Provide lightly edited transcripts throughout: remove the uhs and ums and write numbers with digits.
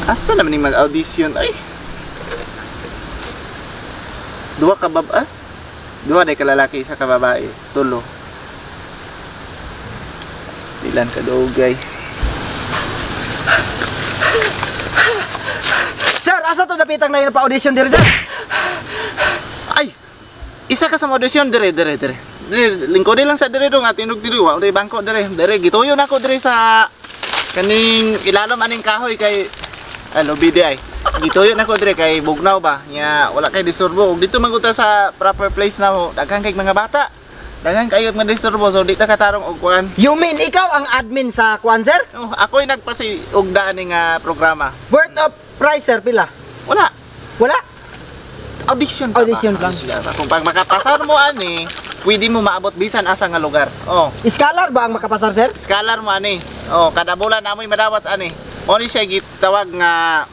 Asa naman yung mag-audition? Ay! Dua ka Dua na kalalaki, isa ka babae. Tulo. Stilan ka dugay. Sir, asa to napitang na yun pa-audition diri, sir? Ay! Isa ka sa audition, dire. Lingkod lang sa dire dong at tinog diri. Wa uri bangko dire. Gituyo na ako dire sa kaning ilalom aning kahoy kay lobby ay. Gituyo na ko dire kay bugnaw ba. Nya wala kay disturbo. Ug dito manguta sa proper place na mo. Daghang kay mga bata. Daghang kayo nga disturbo so di ta katarong og kuan. You mean ikaw ang admin sa kuan, sir? Oh, ako'y nagpasiugdaan ning programa. Worth of price, sir, pila? Wala. Wala? Audition pa Audition ba? lang. Kung pag makapasar mo ani, pwede mo maabot bisan asa nga lugar. Oh. Scholar ba ang makapasar, sir? Scholar mo ani. Oh, kada bulan namoy madawat ani. Mo ni siya gitawag nga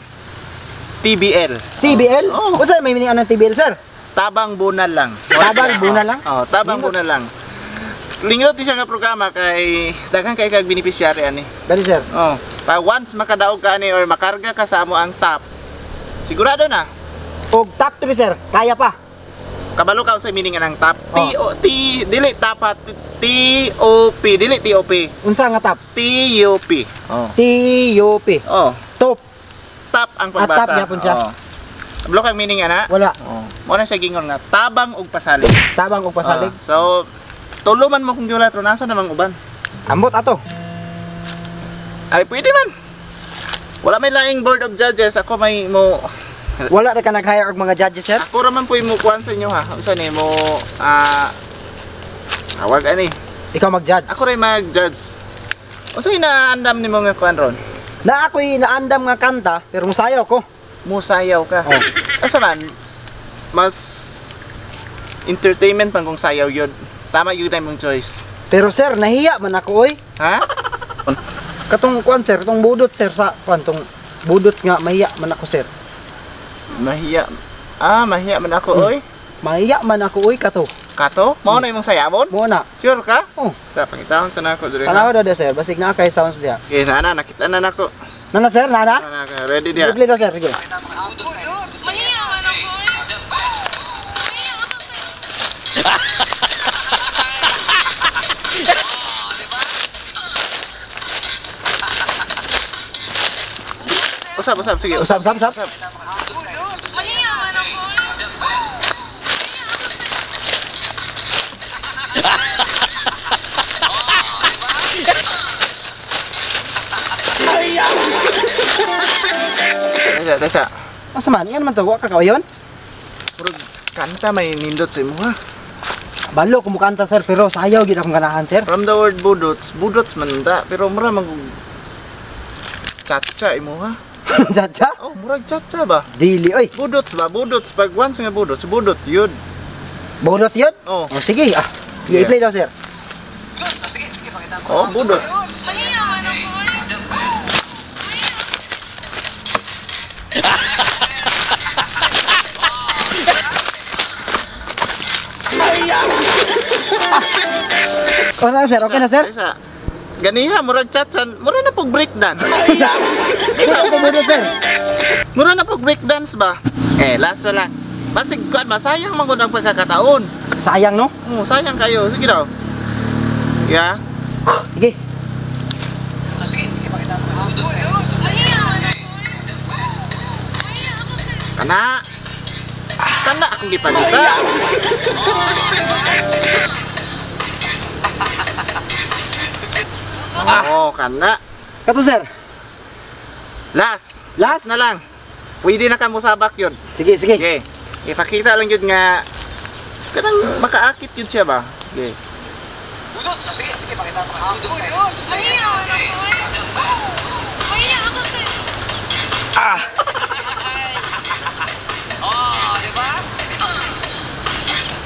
TBL. TBL? Oh. O sir, may meaning anong TBL, sir? Tabang bunal lang. Tabang bunal lang? Oh, tabang bunal lang. Lingot siya nga programa kay daghang kay kag beneficiary ani. Dali, sir. Oh, pag once makadaog ka ani or makarga ka sa amo ang top, sigurado na. O top 3, sir. Kaya pa. Kabalo ka sa meaning ng top. Oh. Dili tapat TOP, dili TOP. Unsa nga top? TUP. Oh. TUP. Oh, Top. top ang Top pagbasa. gyapon siya. Oh. Kabalo kang meaning ana? Wala. Oh. Mo na siya gingon nga tabang ug pasalig. Tabang o pasalig. So tulo man mo kung giulatro nasa namang uban. Ambot ato. Ay pwede man. Wala may laing board of judges, ako may mo Wala na ka nag-hire og mga judges, sir? ako raman po mo kuan sa inyo ha. Unsa ni mo awag ani. Ikaw mag-judge. Ako rin mag-judge. Unsa inaandam nimo nga kuan ron? Na ako'y naandam nga kanta, pero musayaw ko. Musayaw ka. Oh. Asa man? Mas entertainment pang kung sayaw yun. Tama yun na mong choice. Pero sir, nahiya man ako, oy. Ha? Katong kuan, sir, tong budot, sir, sa kuan, tong budot nga, mahiya man ako, sir. Mahiya. Mahiya man ako, oy. Mahiya man ako, oy, kato. Kato? Mao na imong sayawon? Mo na. Sure ka? Oh. Sa pangitahon sa nako dire. Tanawa daw, sir, basig na kay sounds diya. Okay, nana, nakita na nako. Nana, sir, nana? Nana, ready dia. Sige, daw, sir, sige. Usap, sige. Usap. Tesa. Asa man, yan man to, wa ka kawayon? Puro kanta may nindot sa imo ha. Balo, kumukanta, sir, pero sayaw, gid akong ganahan, sir. From the word budots man da, pero mura mag chacha imo ha. Jaja? Oh, murag chacha ba? Dili, oy. Budots pag once nga budots yun. Bonus yun? Oh, O, sige, Yeah. i-play daw, sir. oh budots. O na, sir, okay na, sir? Tesa. Ganiha murag chacha, mura na pog breakdance. Ikaw ang bonus, sir. Mura na pog breakdance ba? Last na lang. Basig kuan masayang man gud ang pagkakataon. Sayang, no? Oh, sayang kayo. Sige daw. Yeah. Sige. Kana akong gipalita. Oh, kana. Kato, sir. Last Last? na lang. Pwede na ka mo sabak yun. Sige, sige. Okay. Ipakita lang yun nga kanang makaakit yun siya ba? Okay.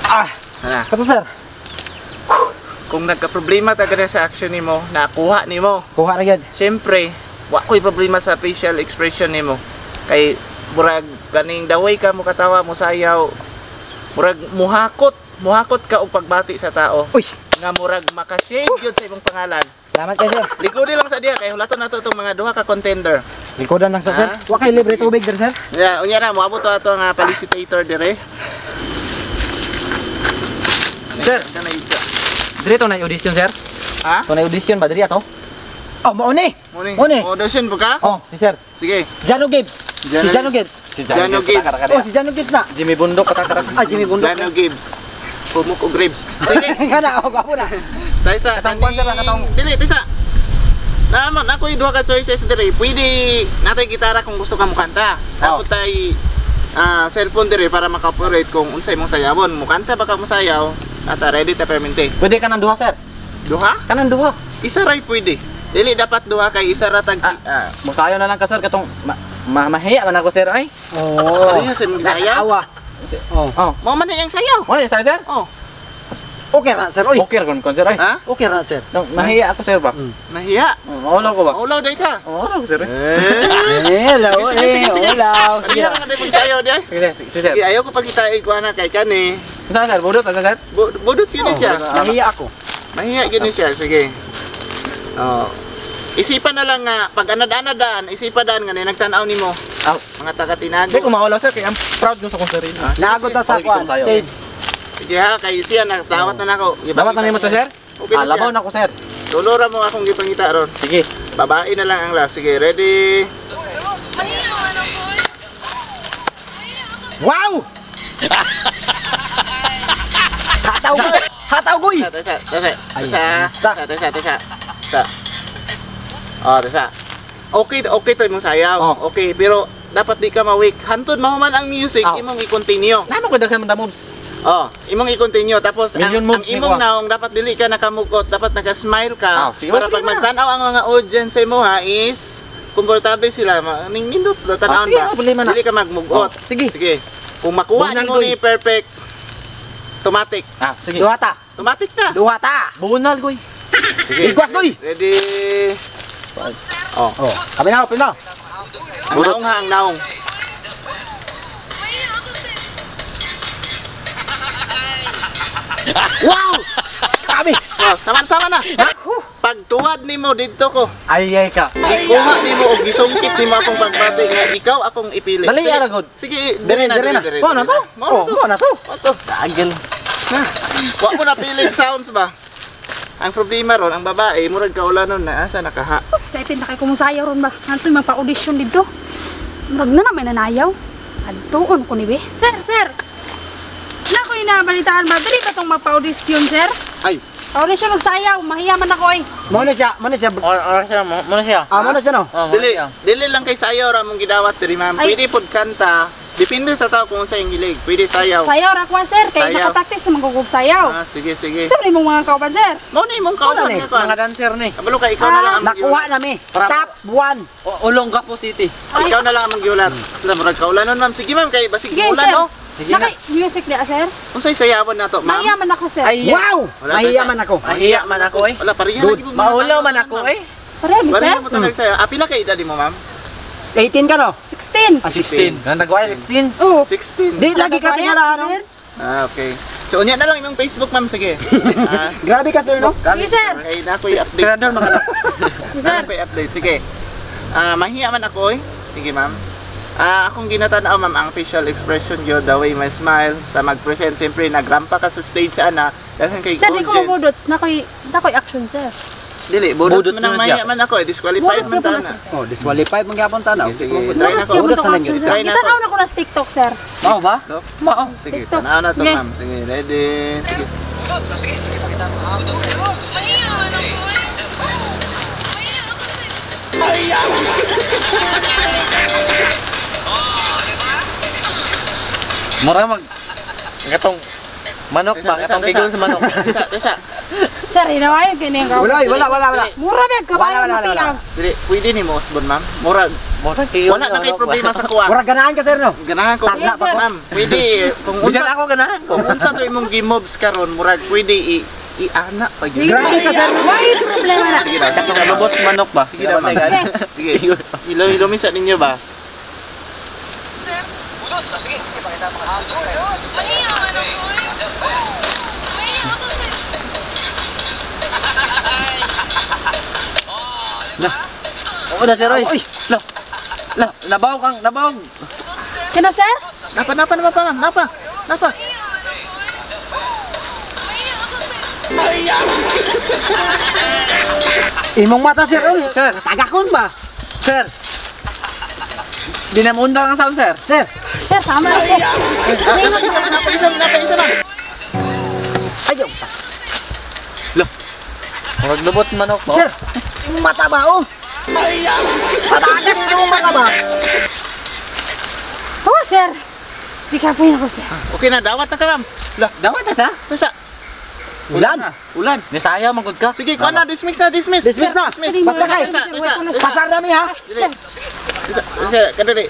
Ana. Kato, sir. Kung nagka-problema talaga sa action nimo, nakuha nimo. Kuha ra yun. Siyempre, wa ko'y problema sa facial expression nimo. Kay murag kaning daway ka mo katawa mo sayaw. Murag muhakot ka og pagbati sa tao. Uy, Nga murag maka-shade yun sa imong pangalan. salamat kayo, sir. Likodi lang sa diha kay hulaton nato itong mga duha ka contender. Likodan lang sa sir. Ah? Wa kay libre tubig dir sir. Yeah, unya na moabot to ato nga felicitator dire. Sir, Kana ika. diri to na audition sir. Ha? To na audition ba diri ato? Oh, mao ni. Muni. Muni. Audition po ka? Oh, si sir. Sige. Jano Gibbs. Si Jano Gibbs. Si Jano Gibbs. Oh, si Jano Gibbs na. Jimmy Bundok katakara. Ah, Jimmy Bundok. Jano Gibbs. Pumuk og ribs. Sige. Kana ako gwapo na. Taysa, Katong kwan, sir, katong- Dili, taysa. Naman, ako yung duha ka choices dire. Pwede natay gitara kung gusto ka mo kanta. Tapos tay cellphone dire para maka-operate kung unsay mong sayawon. Mo kanta ba ka mo sayaw? Ata ready ta permente. Pwede ka nang duha sir. Duha? Kanang duha. Isa ray pwede. Dili dapat duha kay isa ra tag Musayo na lang ka sir katong mahiya man ako sir ay. Oh. Pareha sa mong sayaw. Awa. Oh. Oh. Mo man na yung sayaw. Wala sir sir. Oh, Okay na sir. Oy. Okay kon sir ay. ha? Okay na sir. Nang mahiya ako sir ba? Nahiya. Ulaw ko ba? Maulaw day ka. Ulaw ko sir. Hello. Sige, sige. Hello. Nahiya nga day magsayaw di ay. Sige sir. Sige, ayaw ko pagkita ko na kay kani. Saan sir? Budot sir. Budot sino siya. Nahiya ako. Mahiya gini siya, sige. Oh. Isipan na lang nga pag anad-anadaan, isipan nga ni nagtan-aw nimo Aw. mga taga-tinago. Hindi ko maulaw sir kaya I'm proud ko sa kong sarili. Ah, sige, Naagod ta sa sige. kwan Tayo. stage. Sige ha, kay siya nagtawat na nako. Dapat na nimo to sir? Okay na Labaw siya. na ko sir. Tulora mo akong gipangita ron. Sige. Babae na lang ang last. Sige, ready? Wow! Hataw ko. Hataw ko. Sa. Oh, tesa. Okay to imong sayaw. Oh. Okay, pero dapat di ka ma-weak. Hantod mahuman ang music, Oh. imong i-continue. Namo ko daghan man damo. Oh, imong i-continue tapos Million ang moves ni imong ko. naong dapat dili ka nakamukot, dapat naka-smile ka Oh, sige, para sige pag na. magtan-aw ang mga audience sa imo ha is komportable sila, ning nindot tan-aw sige, ba. problema na. Dili ka magmugot. Oh, sige. Sige. Kung makuha Bunal mo doy. ni perfect automatic. Sige. Duhata. Automatic na. Duhata. Bunal goy. Sige. Igwas goy. Ready? Oh, Oh, kami na, kami na. ang naong ha, ang naong. Wow! Kami. Oh, tama na. Pag tuwad nimo didto ko. Ay ka. Ikuha nimo og gisungkit nimo akong pagbati nga ikaw akong ipili. Dali, Sige. Aragod. Sige, dire na. Mo na to. Mo Oh, mo na to. to. Agil. Wa mo na pili sounds ba? Ang problema ron, ang babae, murag kaulanon na asa nakaha. Sa ipin na kay kumusayaw ron ba? Hantoy magpa-audition dito. Murag na naman nanayaw. Hantuon ko ni be. Sir. Na ko inabalitaan ba? Dili ka tong magpa-audition, sir? Ay, Audition og sayaw, mahiya man ako eh. Mo na siya, mo na siya. Siya mo na siya. Ah, mo na siya no. Oh, dili lang kay sayaw ra mong gidawat diri ma'am. Ay. Pwede pod kanta. Depende sa tao kung sa gilig. Pwede sayaw. Sayaw ra ko, sir, kay Sayaw. nakapractice naman ko og sayaw. Ah, sige. Sabi mong mga kauban, sir. Mo ni mong kauban Wala ni. nga kon. Mga dancer ni. Kabalo ka ikaw na lang ang Nakuha nami. Top 1. Olongga po city. Ay. Ikaw na lang ang maggiulat. Sila murag kaulanon ma'am. Sige ma'am kay basig Sige, ulan sir. no. Sige na. Music di, sir. Unsay sayawon nato ma'am? Mahiya man ako, sir. Ay, Wow! Wala, Mahiya sir. man ako. Mahiya man ako eh. Wala pareha Good. lagi mo Maulaw man ako eh. Pareho, sir. Pareha mo tanag sayo. Pila kay edad mo ma'am? 18 ka no? 16. 16. Nandagway 16. Oh. 16. Di lagi ka tingala no? Sir. Ah, okay. So unya na lang imong Facebook ma'am sige. Ah, Grabe ka sir no? Sige, sir. kay na ko i-update. Tirador makana. Sige, Sir, sir. ko i-update. Sige. Mahiya man ako eh. Sige ma'am. Akong ginatanaw ma'am ang facial expression yo, the way my smile sa mag-present siyempre nagrampa ka sa stage ana dahil kay Sir, di ko audience. mabudots. Nakoy action, sir. Dili, budot Budot man ang na siya. mahiya man ako eh. Disqualified Budots man siya po na, tana. sir. Oh, disqualified man gyapon tanaw. Sige, sige. Budot Try na Budots ko. siya po Budot itong sa lang action, yun. sir. Try na Itanaw ko. na ko na sa TikTok, sir. Mao ba? No? Mao. Sige, TikTok. tanaw na to Sige. ma'am. Sige, ready. Sige. Mura mag katong manok ba? Katong tigol sa manok. Tesa. Sir, inaway kini ang Wala, wala. Mura ba kabayo Wala. mapiang. Dili, pwede ni mo usbon ma'am. Murag Mura tigol. wala na kay problema sa kuha. Mura ganahan ka sir no? Ganahan ko Tagna pa ko. ma'am. Pwede kung Bisan unsa ako ganahan ko. kung unsa to imong gi-moves karon murag pwede i-ana pa gyud. Grabe ka sir. Why problema na? Sige daw, sige Katong daw. lubot manok ba? Sige daw, ma'am. Sige. Ilumisa ninyo ba? Oo na sir oy. Lo. Nabaw kang, nabaw. Kina sir? Napa, ma'am. Napa. Imong mata sir, oh. Sir. Tagakon ba? Sir. Dinamunda ang sound, sir. Sir, Sir, tama na sir. Napa, isa, ma'am. ayaw. Maglubot manok po. Sir, imong mata ba, oh? Patagan imong mata ba? Oo sir. Di ka po yun ako sir. Okay na, dawat na ka, ma'am. Dapat na sa. Tasa, Ulan. ulan. Nisaya magod ka. Sige, kuha na, dismiss na. Dismiss na. Basta kay. Pasar namin ha. Kadali.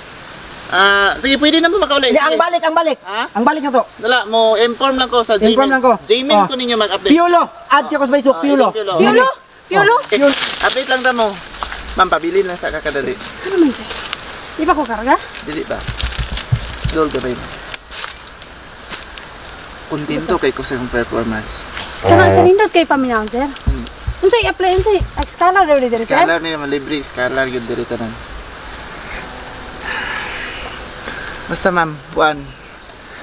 Sige, pwede na mo makauli. Hindi, ang balik. Ha? Ang balik na to. Dala, mo inform lang ko sa Gmail. Inform lang ko. Gmail Oh. ko ninyo mag-update. Piolo. Add ko sa Facebook, Piolo. Piolo? Piolo? Update lang ta mo. Ma'am, pabili lang sa kakadali. Ano naman sir? Di ba ko karga? Dili ba? Dol ka ba yun? Kontento kay ko sa yung performance. Kana sa nindot kay paminaw sir. Unsay apply unsay Excalibur daw dito sir? Scalar ni naman libre. Scalar yun dito tanan. Basta ma'am, Juan.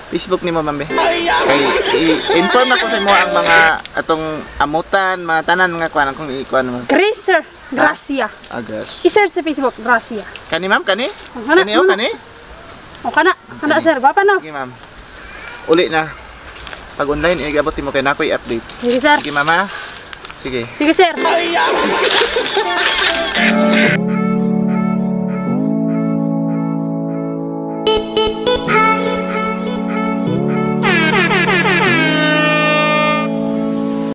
Facebook ni mo, ma'am. Kay inform ako sa mo ang mga atong amutan, mga tanan nga kuan kung ikuan mo. Grace sir. Gracia. Agas. I-search sa Facebook, Gracia. Kani ma'am, kani? Kana, Kani o kani? O kana. Kana sir, bapa no. Sige ma'am. Uli na. Pag online, i-abot mo kay na ako i-update. Sige sir. Sige mama. Sige. Sige sir.